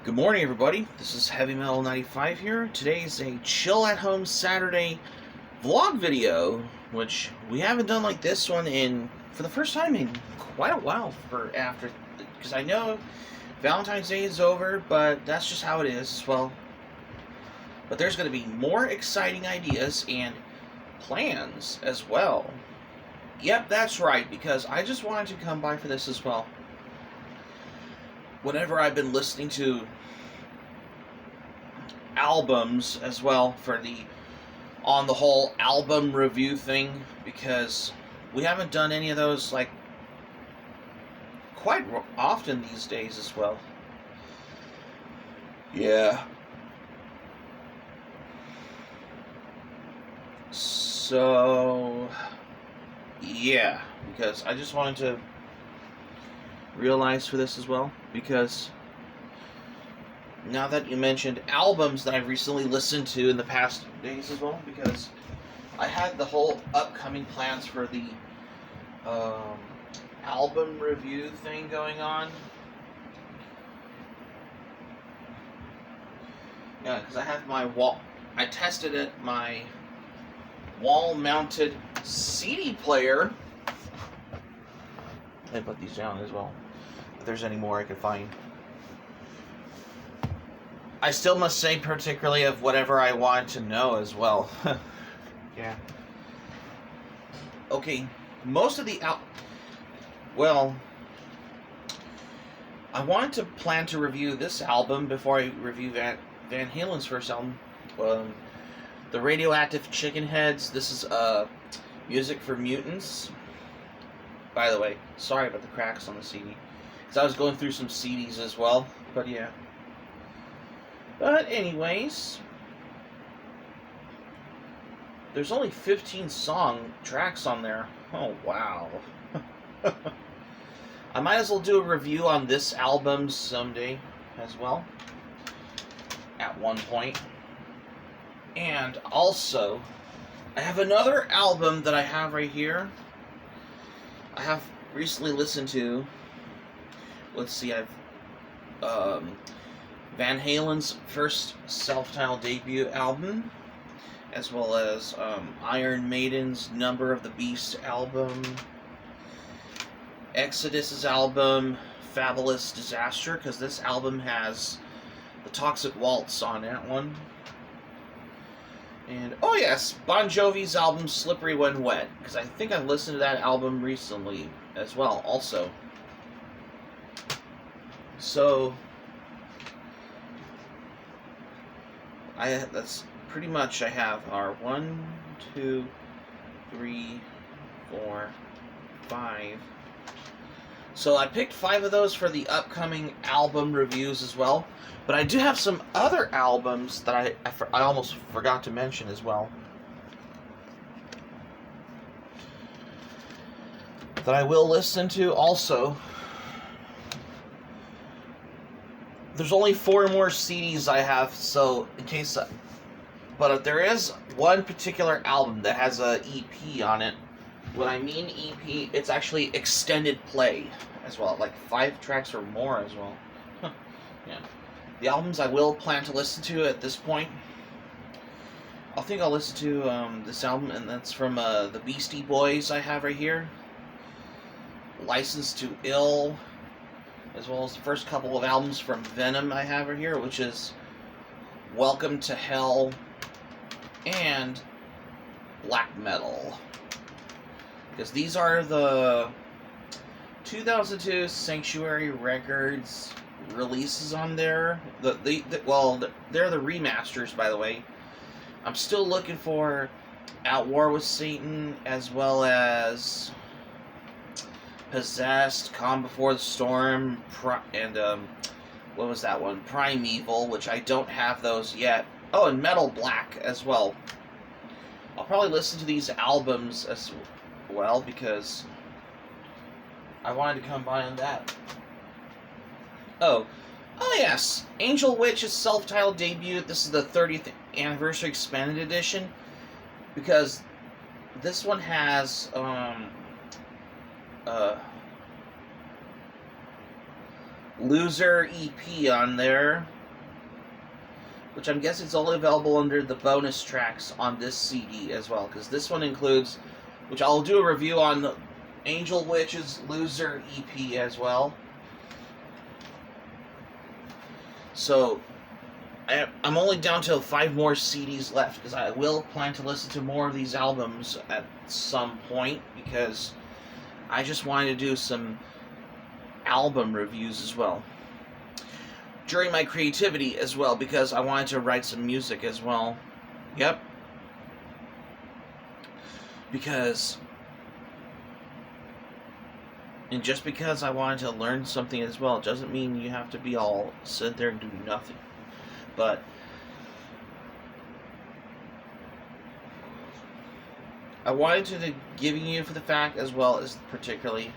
Good morning, everybody. This is Heavy Metal 95 here. Today is a chill at home Saturday vlog video, which we haven't done like this one for the first time in quite a while. Because I know Valentine's Day is over, but that's just how it is. Well, but there's going to be more exciting ideas and plans as well. Yep, that's right, because I just wanted to come by for this as well. Whenever I've been listening to albums as well for the on the whole album review thing, because we haven't done any of those like quite often these days as well. Yeah. So yeah, because I just wanted to realize for this as well, because now that you mentioned albums that I've recently listened to in the past days as well, because I had the whole upcoming plans for the album review thing going on. Yeah, because I have I tested it, my wall-mounted CD player. I put these down as well, if there's any more I could find. I still must say particularly of whatever I want to know as well. Yeah. Okay, most of the well, I wanted to plan to review this album before I review Van Halen's first album, the Radioactive Chicken Heads. This is Music for Mutants. By the way, sorry about the cracks on the CD, because I was going through some CDs as well, but yeah. But anyways, there's only 15 tracks on there. Oh, wow. I might as well do a review on this album someday as well, at one point. And also, I have another album that I have right here. I have recently listened to, let's see, Van Halen's first self-titled debut album, as well as Iron Maiden's Number of the Beast album, Exodus's album, Fabulous Disaster, because this album has the Toxic Waltz on that one. And, oh yes, Bon Jovi's album Slippery When Wet, because I think I've listened to that album recently as well, also. So that's pretty much, I have our 1, 2, 3, 4, 5. So I picked 5 of those for the upcoming album reviews as well. But I do have some other albums that I almost forgot to mention as well, that I will listen to also. There's only 4 more CDs I have, so in case, but there is one particular album that has a EP on it. When I mean EP, it's actually extended play as well, like 5 tracks or more as well. Yeah. The albums I will plan to listen to at this point, I think I'll listen to this album, and that's from the Beastie Boys I have right here. License to Ill, as well as the first couple of albums from Venom I have right here, which is Welcome to Hell and Black Metal. Because these are the 2002 Sanctuary Records releases on there. Well, they're the remasters, by the way. I'm still looking for At War with Satan, as well as Possessed, Calm Before the Storm, and what was that one? Primeval, which I don't have those yet. Oh, and Metal Black as well. I'll probably listen to these albums as well, because I wanted to come by on that. Oh yes, Angel Witch's self-titled debut. This is the 30th anniversary expanded edition, because this one has Loser EP on there, which I'm guessing is only available under the bonus tracks on this CD as well, because this one includes, which I'll do a review on, the Angel Witch's Loser EP as well. So I'm only down to 5 more CDs left, because I will plan to listen to more of these albums at some point, because I just wanted to do some album reviews as well during my creativity as well, because I wanted to write some music as well. Yep. And just because I wanted to learn something as well, doesn't mean you have to be all sit there and do nothing. But I wanted to give you for the fact as well as particularly,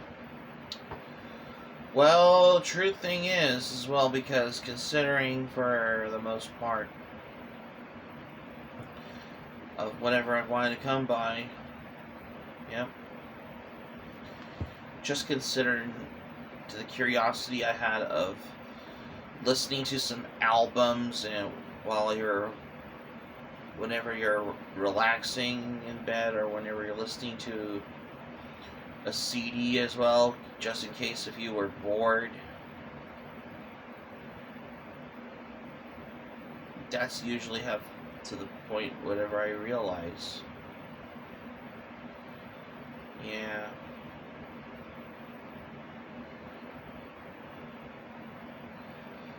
well, the true thing is as well, because considering for the most part of whatever I wanted to come by, yep, just considering to the curiosity I had of listening to some albums and whenever you're relaxing in bed, or whenever you're listening to a CD as well, just in case if you were bored. That's usually have to the point whatever I realize. Yeah.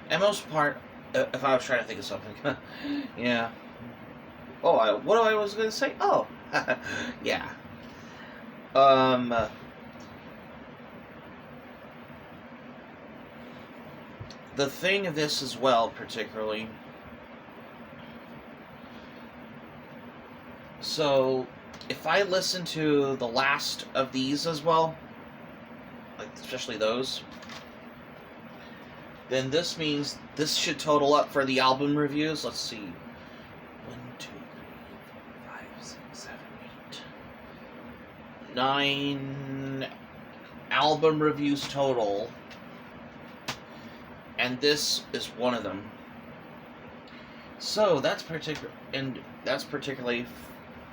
And most part, if I was trying to think of something, yeah. Oh, what I was going to say? Oh, yeah. The thing of this as well, particularly, so if I listen to the last of these as well, like especially those, then this means this should total up for the album reviews. Let's see. 1, 2, 3, 4, 5, 6, 7, 8, 9 album reviews total. And this is one of them. So that's particularly if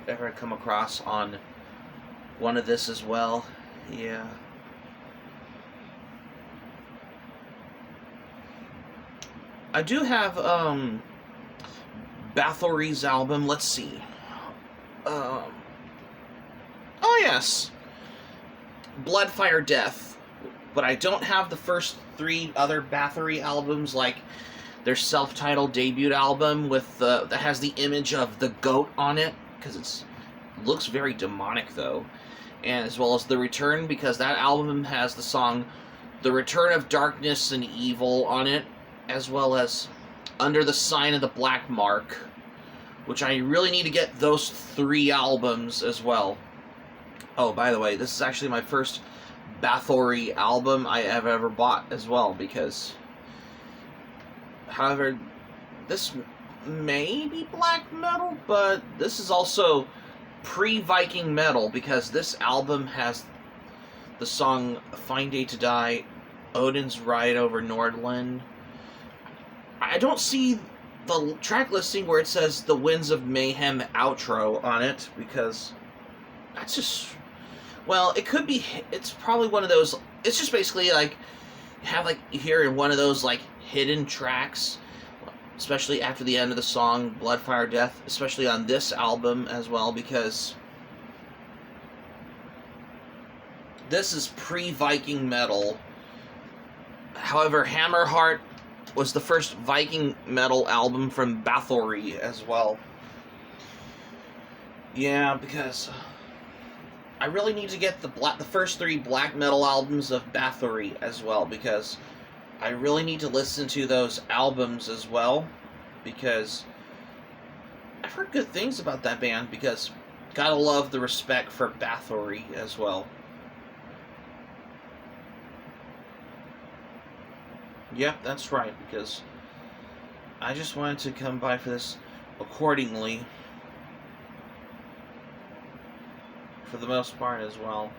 ever come across on one of this as well. Yeah. I do have Bathory's album. Let's see. Oh yes, Blood, Fire, Death. But I don't have the first 3 other Bathory albums, like their self-titled debut album with that has the image of the goat on it, because it looks very demonic though, and as well as The Return, because that album has the song "The Return of Darkness and Evil" on it, as well as Under the Sign of the Black Mark, which I really need to get those 3 albums as well. Oh, by the way, this is actually my first Bathory album I have ever bought as well, because, however, this may be black metal, but this is also pre-Viking metal, because this album has the song "Fine Day to Die," "Odin's Ride Over Nordland." I don't see the track listing where it says "The Winds of Mayhem" outro on it, because that's just, well, it could be, it's probably one of those, it's just basically like, have like, you hear in one of those like hidden tracks, especially after the end of the song "Blood, Fire, Death," especially on this album as well, because this is pre-Viking metal. However, Hammerheart was the first Viking metal album from Bathory as well. Yeah, because I really need to get the first 3 black metal albums of Bathory as well, because I really need to listen to those albums as well, because I've heard good things about that band, because gotta love the respect for Bathory as well. Yep, that's right, because I just wanted to come by for this accordingly, for the most part as well,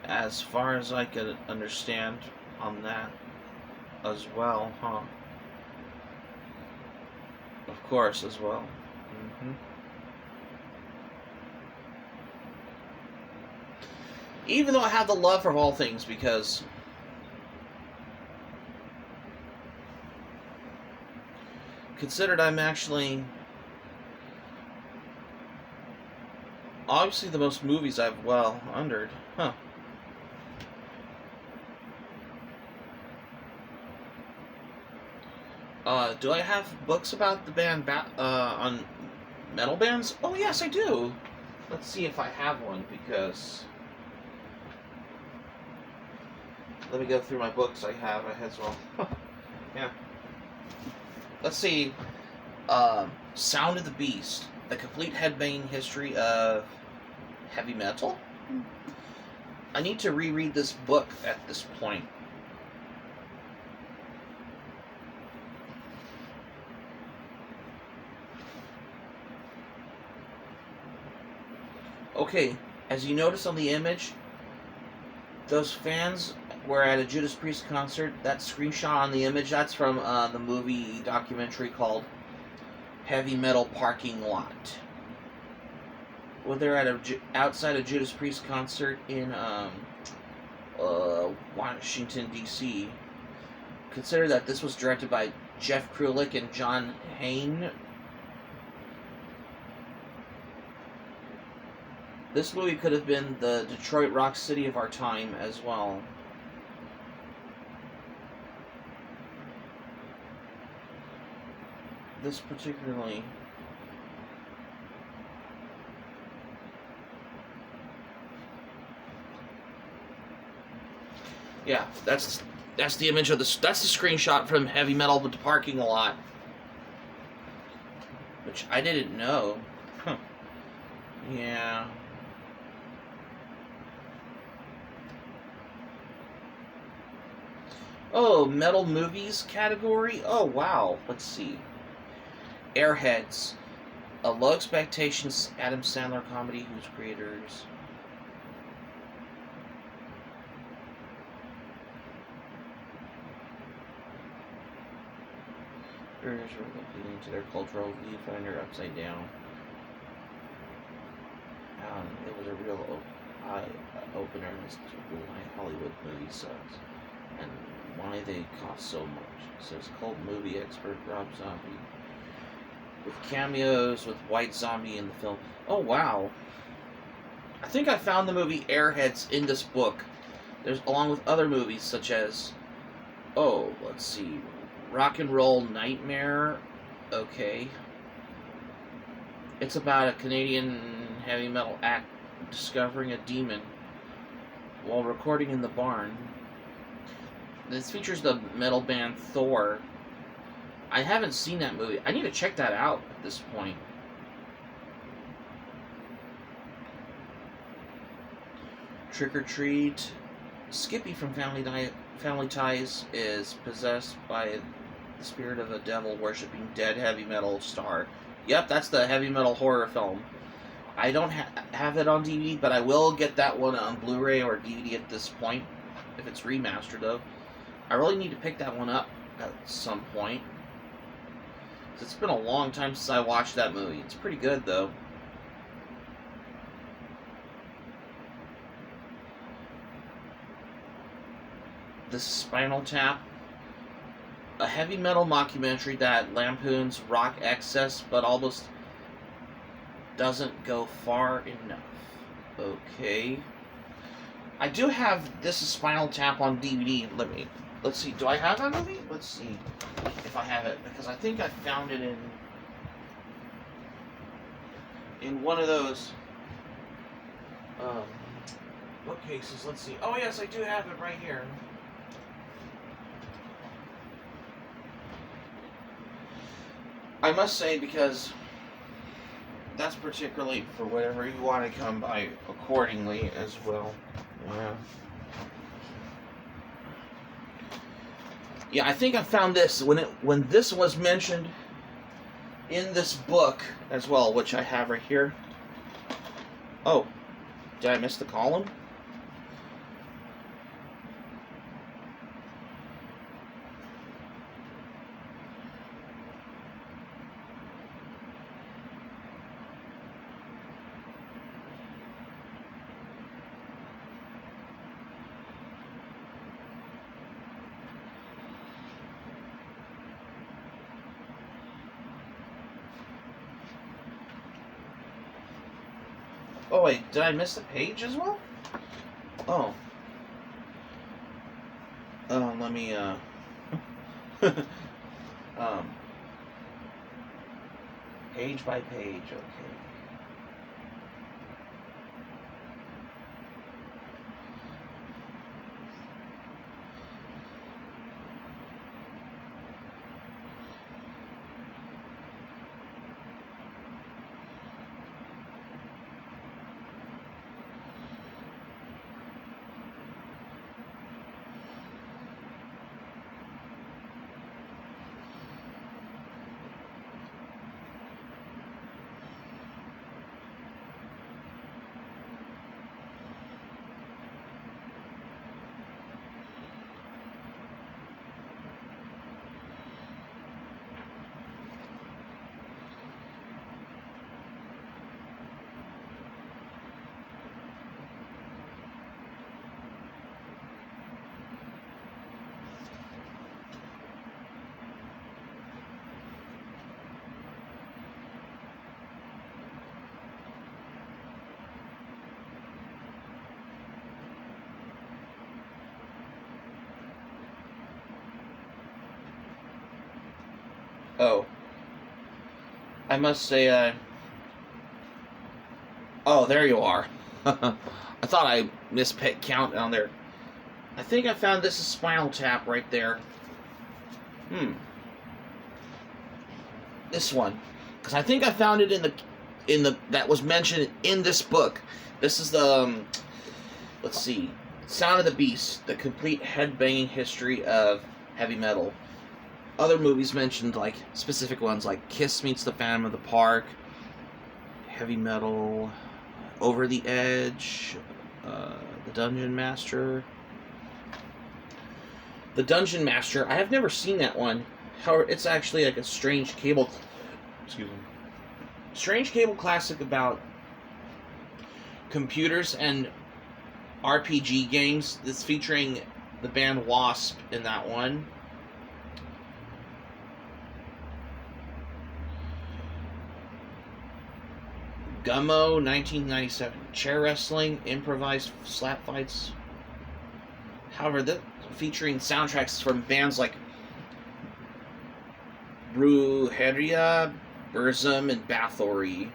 as far as I could understand on that as well, huh? Of course, as well. Even though I have the love for all things, because considered I'm actually obviously the most movies I've undered. Huh. Do I have books about the band on metal bands? Oh yes, I do. Let's see if I have one, because let me go through my books I have as well. Yeah. Let's see. Sound of the Beast: The Complete Headbanging History of Heavy Metal. I need to reread this book at this point. Okay, as you notice on the image, those fans were at a Judas Priest concert. That screenshot on the image, that's from the movie documentary called Heavy Metal Parking Lot. Well, they're at outside a Judas Priest concert in Washington, D.C. Consider that this was directed by Jeff Krulik and John Hain. This movie could have been the Detroit Rock City of our time as well. This particularly... Yeah, that's the image of this. That's the screenshot from Heavy Metal with the Parking Lot, which I didn't know. Huh. Yeah. Oh, metal movies category? Oh, wow. Let's see. Airheads. A low expectations Adam Sandler comedy whose creators... Creators were appealing to their cultural viewfinder upside down. It was a real eye-opener as to why Hollywood movies sucks and why they cost so much, says cult movie expert Rob Zombie. With cameos with White Zombie in the film. Oh, wow. I think I found the movie Airheads in this book. There's along with other movies such as, oh, let's see, Rock and Roll Nightmare. Okay. It's about a Canadian heavy metal act discovering a demon while recording in the barn. This features the metal band Thor. I haven't seen that movie. I need to check that out at this point. Trick or Treat. Skippy from Family Ties is possessed by the spirit of a devil worshipping dead heavy metal star. Yep, that's the heavy metal horror film. I don't have it on DVD, but I will get that one on Blu-ray or DVD at this point, if it's remastered, though. I really need to pick that one up at some point. It's been a long time since I watched that movie. It's pretty good, though. This is Spinal Tap. A heavy metal mockumentary that lampoons rock excess, but almost doesn't go far enough. Okay. I do have This is Spinal Tap on DVD. Let's see. Do I have that movie? Let's see if I have it, because I think I found it in one of those bookcases. Let's see. Oh yes, I do have it right here. I must say, because that's particularly for whatever you want to come by accordingly as well. Yeah. Yeah, I think I found this when this was mentioned in this book as well, which I have right here. Oh, did I miss the column? Oh wait, did I miss the page as well? Oh. Let me page by page, okay. Oh. I must say, oh, there you are. I thought I missed count down there. I think I found this is Spinal Tap right there. This one. Because I think I found it in the that was mentioned in this book. This is the, let's see, Sound of the Beast, the complete headbanging history of heavy metal. Other movies mentioned, like, specific ones, like Kiss Meets the Phantom of the Park, Heavy Metal, Over the Edge, The Dungeon Master. The Dungeon Master, I have never seen that one. However, it's actually like a strange cable classic about computers and RPG games. It's featuring the band Wasp in that one. Gummo, 1997. Chair wrestling, improvised slap fights. However, featuring soundtracks from bands like Brujeria, Burzum, and Bathory.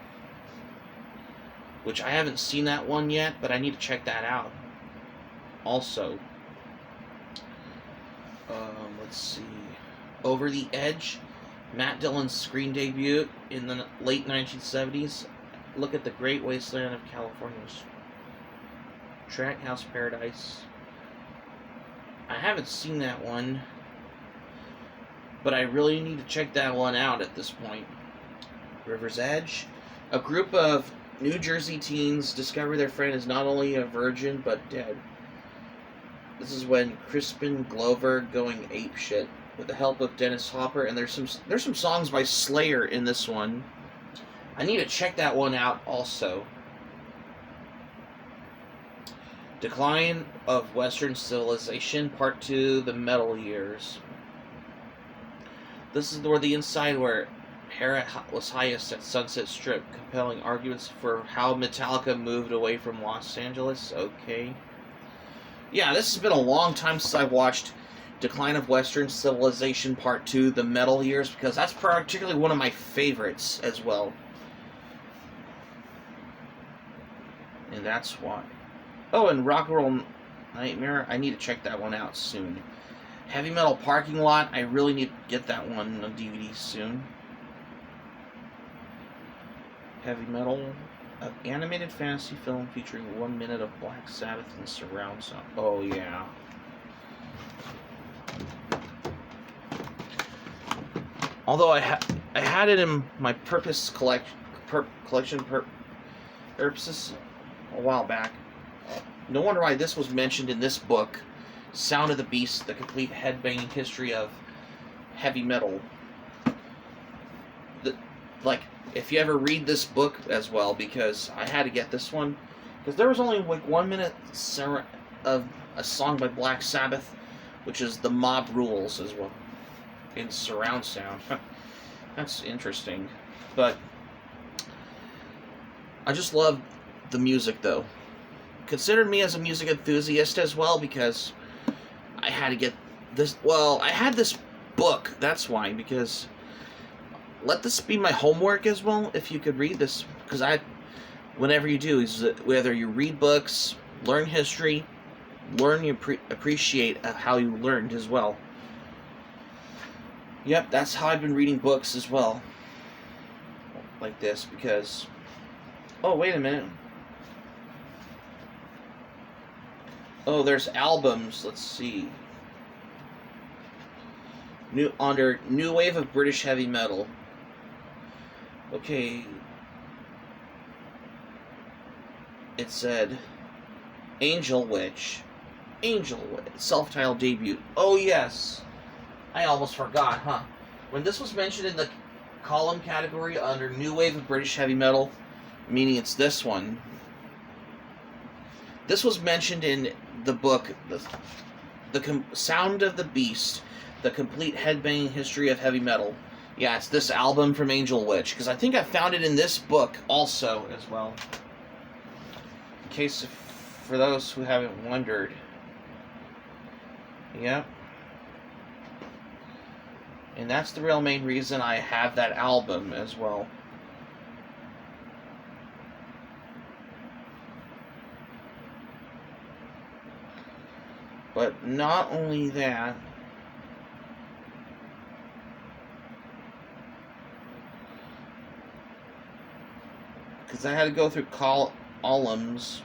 Which I haven't seen that one yet, but I need to check that out. Also, let's see. Over the Edge, Matt Dillon's screen debut in the late 1970s. Look at the Great Wasteland of California's Trackhouse Paradise. I haven't seen that one, but I really need to check that one out at this point. River's Edge. A group of New Jersey teens discover their friend is not only a virgin, but dead. This is when Crispin Glover going apeshit with the help of Dennis Hopper, and there's some songs by Slayer in this one. I need to check that one out also. Decline of Western Civilization, Part 2, The Metal Years. This is where the inside where Hera was highest at Sunset Strip. Compelling arguments for how Metallica moved away from Los Angeles. Okay. Yeah, this has been a long time since I've watched Decline of Western Civilization Part 2, The Metal Years, because that's particularly one of my favorites as well. And that's why. Oh, and Rock and Roll Nightmare, I need to check that one out soon. Heavy Metal Parking Lot, I really need to get that one on DVD soon. Heavy Metal, an animated fantasy film featuring 1 minute of Black Sabbath and surround sound. Oh, yeah. Although I had it in my collection purposes a while back. No wonder why this was mentioned in this book, Sound of the Beast, the complete headbanging history of heavy metal. If you ever read this book as well, because I had to get this one, because there was only like 1 minute of a song by Black Sabbath, which is The Mob Rules as well, in surround sound. That's interesting. But I just love the music, though. Consider me as a music enthusiast as well, because I had to get this. Well, I had this book. That's why, because let this be my homework as well. If you could read this, because whenever you do, is whether you read books, learn history, learn you appreciate how you learned as well. Yep, that's how I've been reading books as well. Like this, because... Oh, wait a minute. Oh, there's albums. Let's see. Under New Wave of British Heavy Metal. Okay. It said Angel Witch. Self-titled debut. Oh, yes. I almost forgot, huh? When this was mentioned in the column category under New Wave of British Heavy Metal, meaning it's this one, this was mentioned in the book, the Sound of the Beast, The Complete Headbanging History of Heavy Metal. Yeah, it's this album from Angel Witch, because I think I found it in this book also as well. In case, for those who haven't wondered. Yep. And that's the real main reason I have that album as well. But not only that, because I had to go through columns.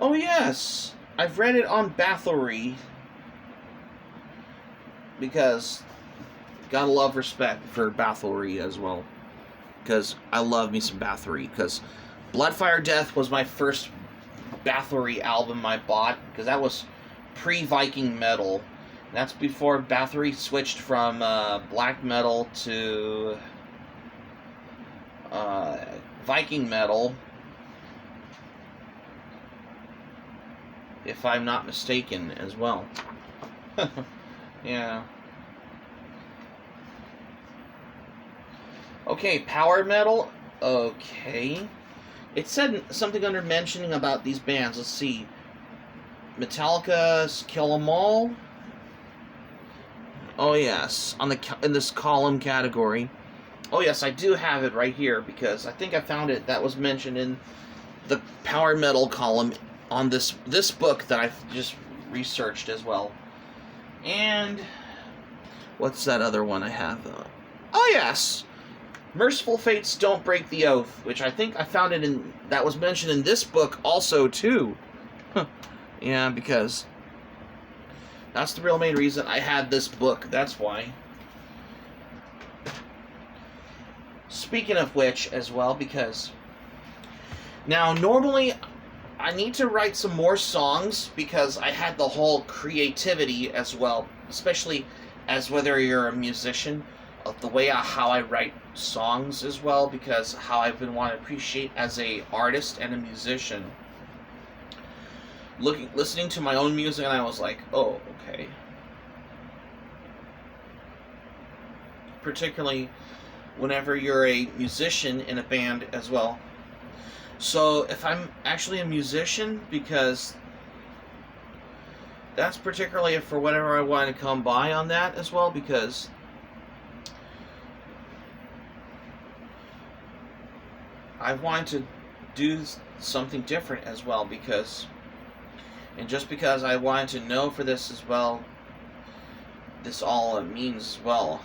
Oh yes, I've read it on Bathory. Because gotta love respect for Bathory as well. Because I love me some Bathory. Because Bloodfire Death was my first Bathory album I bought. Because that was pre-Viking metal. That's before Bathory switched from black metal to Viking metal. If I'm not mistaken as well. Yeah. Okay, power metal. Okay. It said something under mentioning about these bands. Let's see. Metallica's Kill 'Em All. Oh yes, in this column category. Oh yes, I do have it right here because I think I found it. That was mentioned in the power metal column on this book that I just researched as well. And what's that other one I have? Oh yes, Merciful Fates Don't Break the Oath, which I think I found it in. That was mentioned in this book also too. Yeah, because that's the real main reason I had this book. That's why. Speaking of which, as well, because now normally I need to write some more songs because I had the whole creativity as well, especially as whether you're a musician, of the way how I write songs as well, because how I've been wanting to appreciate as a artist and a musician. Listening to my own music, and I was like, oh, okay. Particularly whenever you're a musician in a band as well. So if I'm actually a musician, because that's particularly for whatever I want to come by on that as well, because I want to do something different as well, because, and just because I wanted to know for this as well, this all means as well.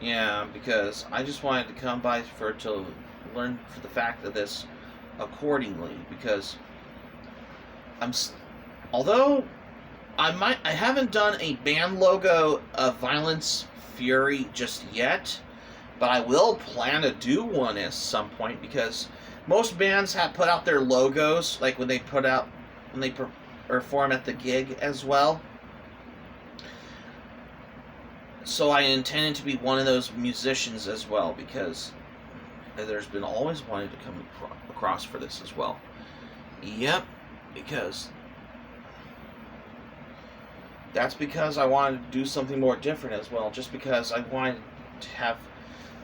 Yeah, because I just wanted to come by to learn for the fact of this accordingly, because although I haven't done a band logo of Violence Fury just yet, but I will plan to do one at some point, because most bands have put out their logos like when they perform at the gig as well. So I intended to be one of those musicians as well, because there's been always wanting to come across for this as well. Yep, because that's because I wanted to do something more different as well, just because I wanted to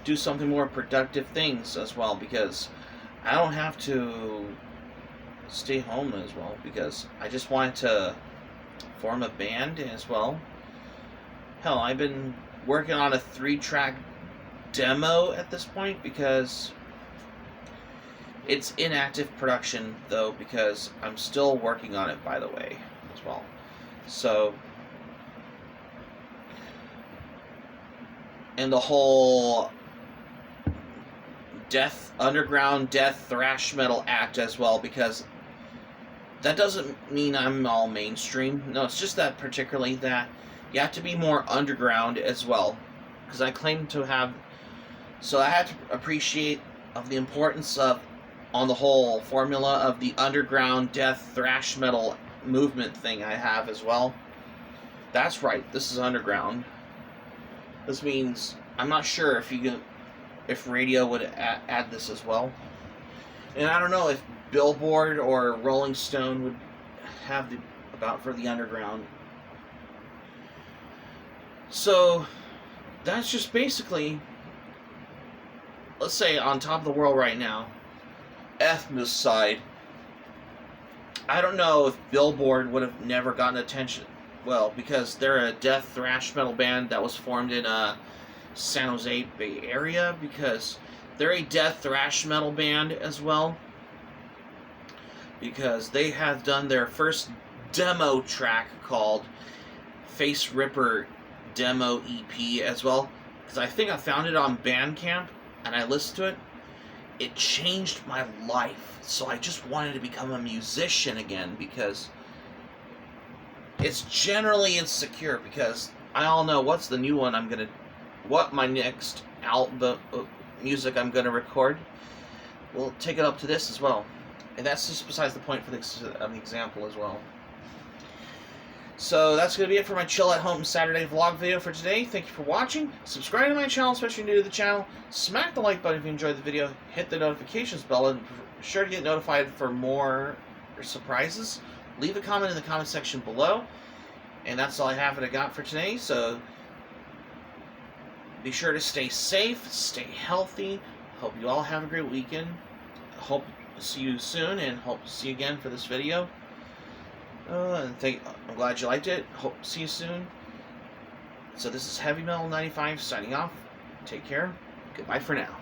do something more productive things as well, because I don't have to stay home as well because I just wanted to form a band as well. Hell, I've been working on a 3-track demo at this point because it's in active production, though, because I'm still working on it, by the way, as well. So, and the whole underground death thrash metal act as well, because that doesn't mean I'm all mainstream. No, it's just that particularly that you have to be more underground as well, because I claim to have. So I had to appreciate of the importance of, on the whole, formula of the underground death thrash metal movement thing I have as well. That's right, this is underground. This means I'm not sure if radio would add this as well, and I don't know if Billboard or Rolling Stone would have the about for the underground. So that's just basically, let's say, on top of the world right now. Ethnos side, I don't know if Billboard would have never gotten attention. Well, because they're a death thrash metal band that was formed in San Jose Bay Area, because they're a death thrash metal band as well, because they have done their first demo track called Face Ripper Demo EP as well, because I think I found it on Bandcamp and I listened to it. It changed my life, so I just wanted to become a musician again, because it's generally insecure, because I all know what's the new one what my next album music I'm gonna record. We'll take it up to this as well, and that's just besides the point for the example as well. So that's going to be it for my chill at home Saturday vlog video for today. Thank you for watching. Subscribe to my channel, especially if you're new to the channel. Smack the like button if you enjoyed the video. Hit the notifications bell and be sure to get notified for more surprises. Leave a comment in the comment section below. And that's all I have that I got for today. So be sure to stay safe, stay healthy. Hope you all have a great weekend. Hope to see you soon, and hope to see you again for this video. I'm glad you liked it. Hope to see you soon. So this is Heavy Metal 95 signing off. Take care. Goodbye for now.